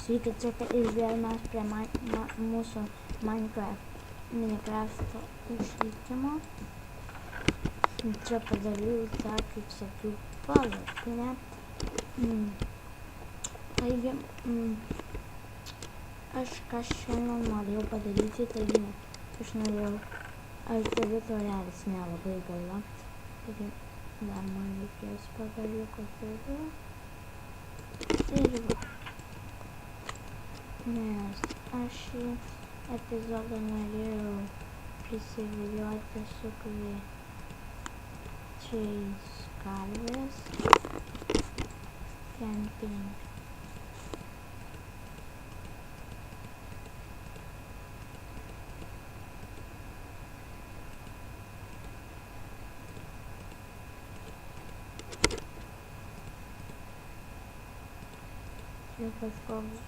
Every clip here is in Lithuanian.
Sveiki, čia ir vėl mes prie mūsų Minecraft išlikimo. Čia padariau tą, kaip sakiau, palapinę. Taigi, aš ką šiandien norėjau padaryti, taigi aš norėjau, aš teritorijas nelabai gala. Taigi, dar man reikės pagaliuko turiu. Ir va. Nes aš šį epizodą norėjau prisivilioti su kviečiais karvės camping. Čia kažkoks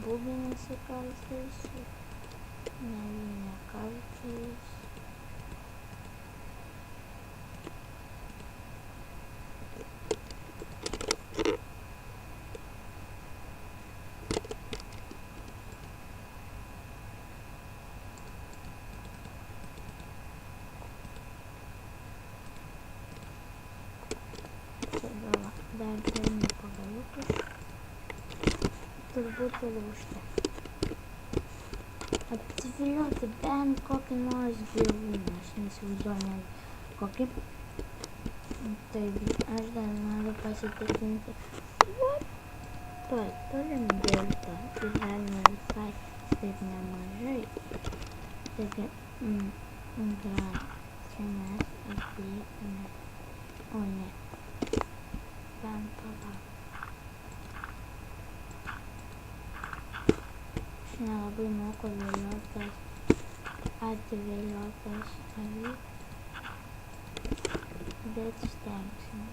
bubinis įkaltas, ne kartais. Čia dar turime pagaliukus. Turbūt ir užteks. Apsivilioti bent kokį nors gyvūną, aš neįsivaizduoju net kokį. Taigi, aš dar noriu pasitikrinti. Turim deltą, gyvenime visai taip nemažai. Taigi, gal čia mes ateikime, o ne, bent palauk. Aš nelabai moku atvėliotas avis, bet stengsime.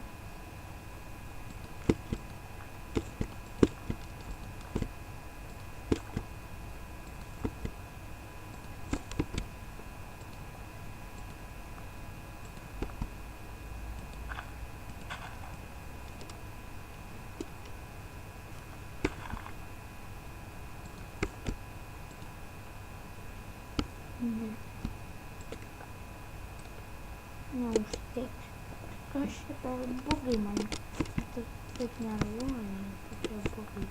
Neužteks. Kas čia per bugai man? Taip nervuoja, tokie bugai.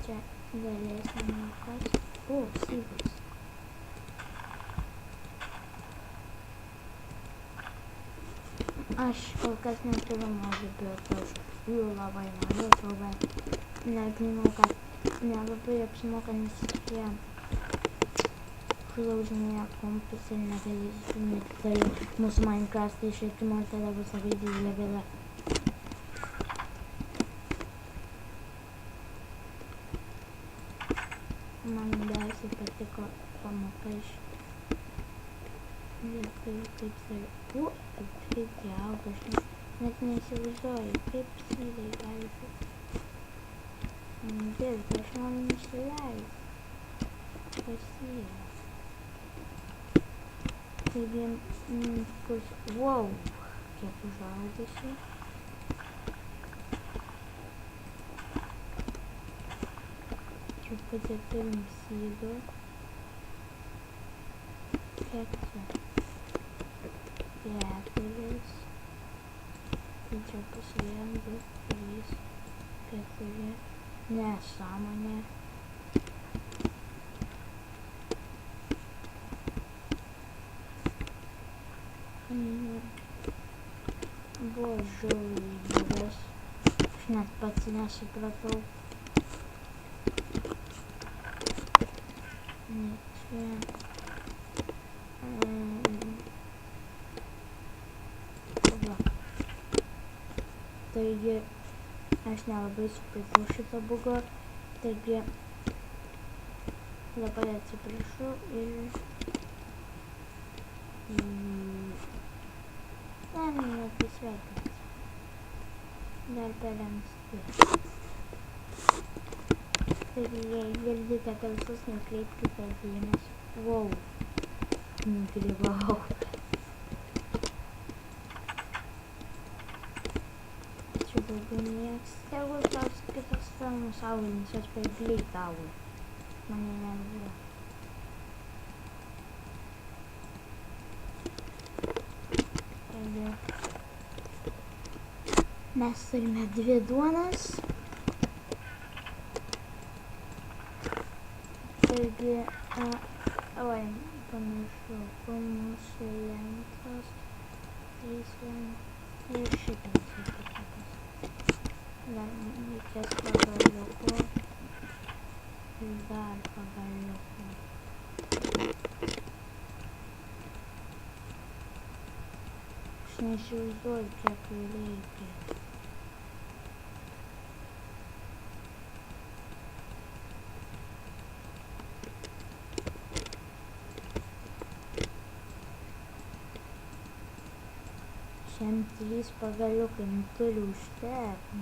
Čia galėsime kas? O, syvas. Aš kol kas neturiu mažų biotą, aš jų labai norėčiau, bet nežinau, kad nelabai apsimoka, nes jie užlaužinėja kompus ir negalėsime. Tai mūsų Minecraft išlikimo tada bus labai didelė bėda. Man labiausiai patiko pamoka iš lietuvių, kaip sakiau, kaip jie auga, aš net neįsivaizduoju, kaip syvai gali būti. Dirba, aš noriu nusileisti. Pasiję. Taigi, wow, kiek užaugusi. Truputį turim sydų. Kiek čia? 4. Tai čia bus 1, 2, 3, 4. Nesąmonė. Buvo žiauriai geras. Aš net pats nesupratau. Čia. Va. Taigi, aš nelabai supratau šitą bugą. Taigi, labai atsiprašau ir nepasveikinti. Dar per anksti. Taigi, jei girdite balsus, nekreipkite dėmesio. Wow. Nugribau. taigi nieks tegul tos kitos filmų saugomis jos per greit auga. Mane nervuoja. Taigi mes turime 2 duonas. Taigi, oi, pamiršau, mūsų lentos, 3 ir šitas įtikitas. Dar reikės pagaliuko ir dar pagaliuko. Aš neįsivaizduoju, kiek jų reikia. Šiam 3 pagaliukai turi užtekti.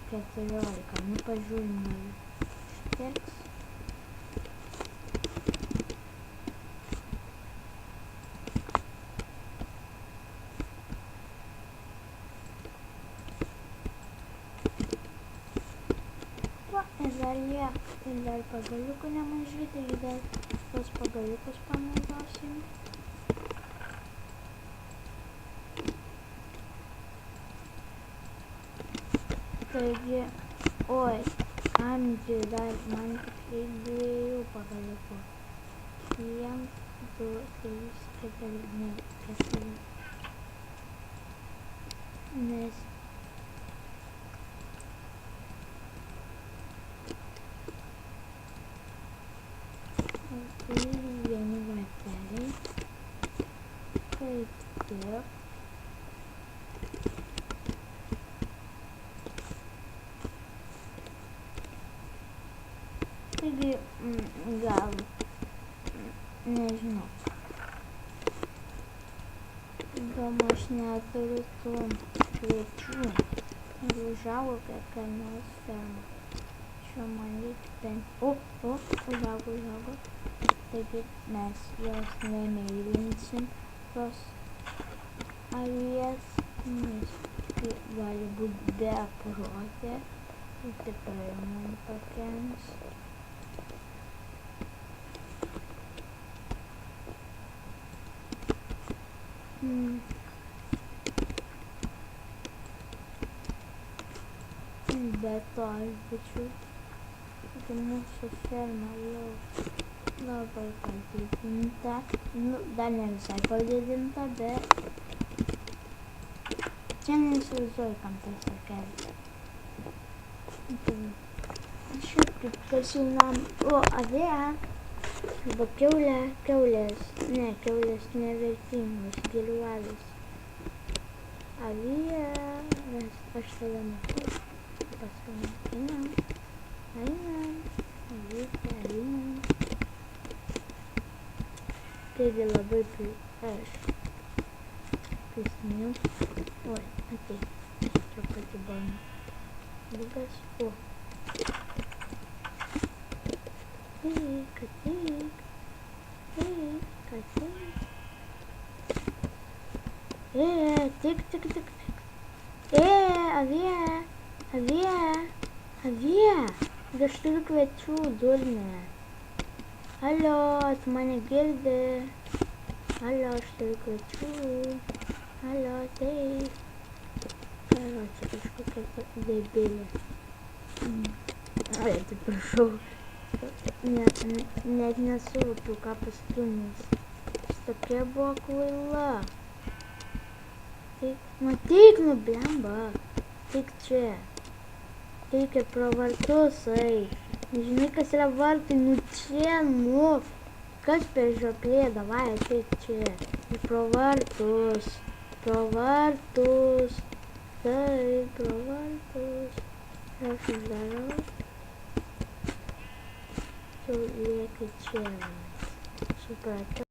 Keturiolika, pažiūrime, užteks. Ir dar pagaliukų nemažai, taigi dar tos pagaliukus panaudosim. Taigi, oi, kamgi dar man tik 2 pagaliukų. 1, 2, 3, 4, ne, 4. Nes vieni varteliai, kaip tik. Taigi, gal, nežinau, gal aš neturiu tų kviečių ir užaugo kokia nors ferma. Šiuo man reikia bent, užaugo. Taigi mes jos nemeilinsim, tos avies, nes gali būti beprotė ir tikrai man pakenks. Be to, aš būčiau, kad mūsų ferma jau labai padidinta, dar ne visai padidinta, bet čia neįsivaizduoju, kam tas sakelis. Šiaip kaip pasiūnam, avė, arba kiaulės nevertingos, gėlių avės. Avė, nes aš tada matau, paskui einam, avytė. Taigi labai aš prisiminiau, oi, atei, truputį buvo bugas, tik, avie, aš turiu kviečių, durnė. Alio, tu mane girdi? Alio, aš turiu kviečių. Alio, taip. Karočią, kažkokia debilė. Oi, atsiprašau. Net nesuvokiau, ką pastumės. Aš tokia buvo kvaila. Matyk, blemba. Tik čia. Reikia pro vartus, Nežinai, kas yra vartai, čia, kas per žioplė, davai, ateik čia. Ir pro vartus. Taip, pro vartus. Aš uždarau. Tu lieki čia. Supratau.